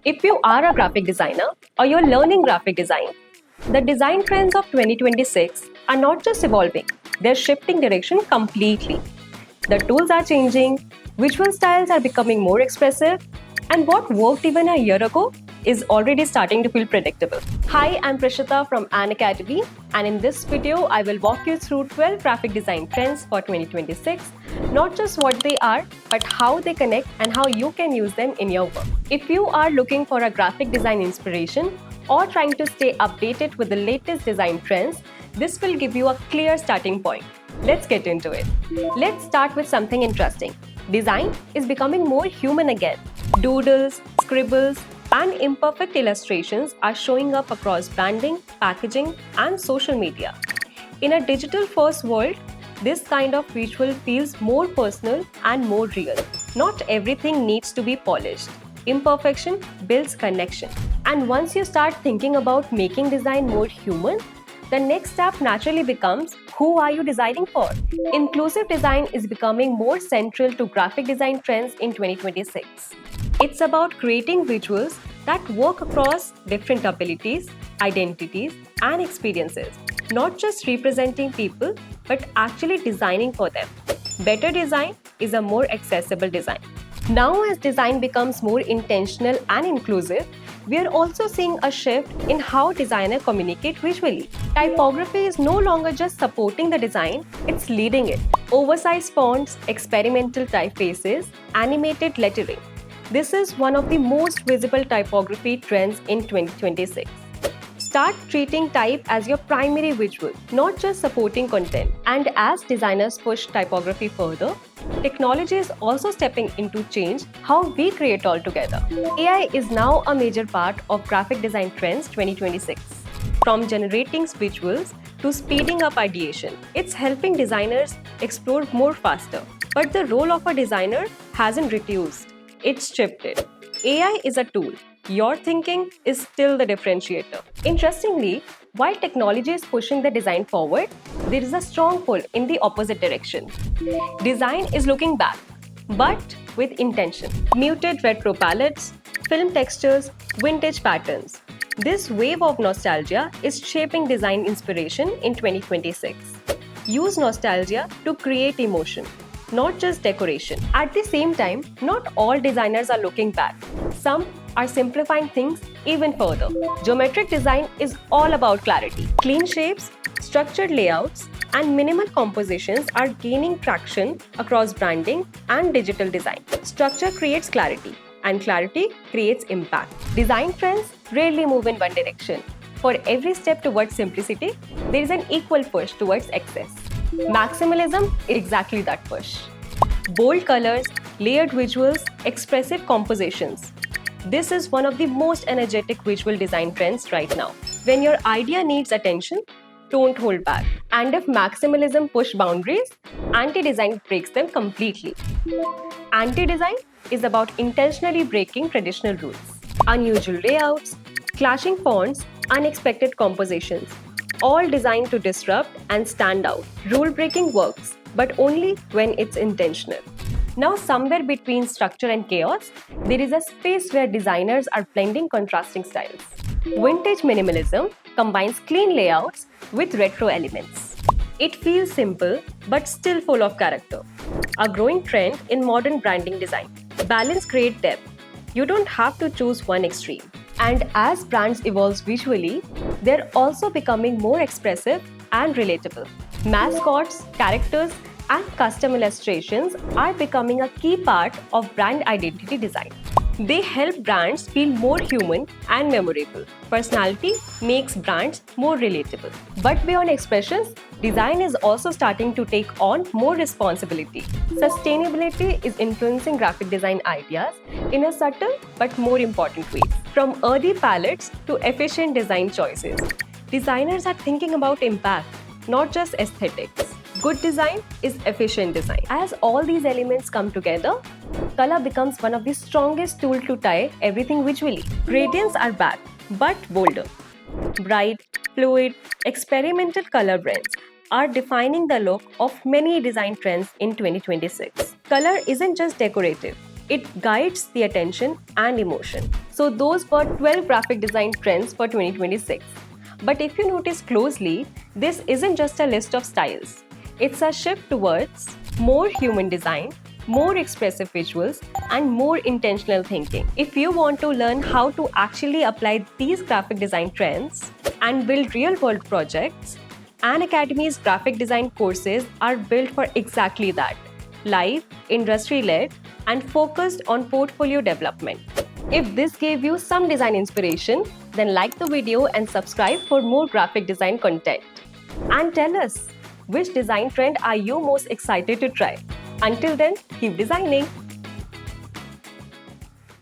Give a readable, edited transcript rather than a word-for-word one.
If you are a graphic designer or you're learning graphic design, the design trends of 2026 are not just evolving, they're shifting direction completely. The tools are changing, visual styles are becoming more expressive, and what worked even a year ago is already starting to feel predictable. Hi, I'm Prishita from An Academy, and in this video, I will walk you through 12 graphic design trends for 2026, not just what they are, but how they connect and how you can use them in your work. If you are looking for a graphic design inspiration or trying to stay updated with the latest design trends, this will give you a clear starting point. Let's get into it. Let's start with something interesting. Design is becoming more human again. Doodles, scribbles, and imperfect illustrations are showing up across branding, packaging, and social media. In a digital-first world, this kind of visual feels more personal and more real. Not everything needs to be polished. Imperfection builds connection. And once you start thinking about making design more human, the next step naturally becomes, who are you designing for? Inclusive design is becoming more central to graphic design trends in 2026. It's about creating visuals that work across different abilities, identities, and experiences, not just representing people, but actually designing for them. Better design is a more accessible design. Now, as design becomes more intentional and inclusive, we are also seeing a shift in how designers communicate visually. Typography is no longer just supporting the design, it's leading it. Oversized fonts, experimental typefaces, animated lettering. This is one of the most visible typography trends in 2026. Start treating type as your primary visual, not just supporting content. And as designers push typography further, technology is also stepping in to change how we create altogether. AI is now a major part of graphic design trends 2026. From generating visuals to speeding up ideation, it's helping designers explore more faster. But the role of a designer hasn't reduced, it's shifted. AI is a tool. Your thinking is still the differentiator. Interestingly, while technology is pushing the design forward, there is a strong pull in the opposite direction. Design is looking back, but with intention. Muted retro palettes, film textures, vintage patterns. This wave of nostalgia is shaping design inspiration in 2026. Use nostalgia to create emotion, not just decoration. At the same time, not all designers are looking back. Some are simplifying things even further. Geometric design is all about clarity. Clean shapes, structured layouts, and minimal compositions are gaining traction across branding and digital design. Structure creates clarity, and clarity creates impact. Design trends rarely move in one direction. For every step towards simplicity, there is an equal push towards excess. Maximalism is exactly that push. Bold colors, layered visuals, expressive compositions. This is one of the most energetic visual design trends right now. When your idea needs attention, don't hold back. And if maximalism pushes boundaries, anti-design breaks them completely. Anti-design is about intentionally breaking traditional rules. Unusual layouts, clashing fonts, unexpected compositions, all designed to disrupt and stand out. Rule breaking works, but only when it's intentional. Now, somewhere between structure and chaos, there is a space where designers are blending contrasting styles. Vintage minimalism combines clean layouts with retro elements. It feels simple, but still full of character. A growing trend in modern branding design. Balance creates depth. You don't have to choose one extreme. And as brands evolve visually, they're also becoming more expressive and relatable. Mascots, characters, and custom illustrations are becoming a key part of brand identity design. They help brands feel more human and memorable. Personality makes brands more relatable. But beyond expressions, design is also starting to take on more responsibility. Sustainability is influencing graphic design ideas in a subtle but more important way. From earthy palettes to efficient design choices, designers are thinking about impact, not just aesthetics. Good design is efficient design. As all these elements come together, color becomes one of the strongest tools to tie everything visually. Gradients are back, but bolder. Bright, fluid, experimental color blends are defining the look of many design trends in 2026. Color isn't just decorative, It guides the attention and emotion. So those were 12 graphic design trends for 2026. But if you notice closely, this isn't just a list of styles. It's a shift towards more human design, more expressive visuals, and more intentional thinking. If you want to learn how to actually apply these graphic design trends and build real-world projects, An Academy's graphic design courses are built for exactly that: live, industry-led, and focused on portfolio development. If this gave you some design inspiration, then like the video and subscribe for more graphic design content. And tell us, which design trend are you most excited to try? Until then, keep designing!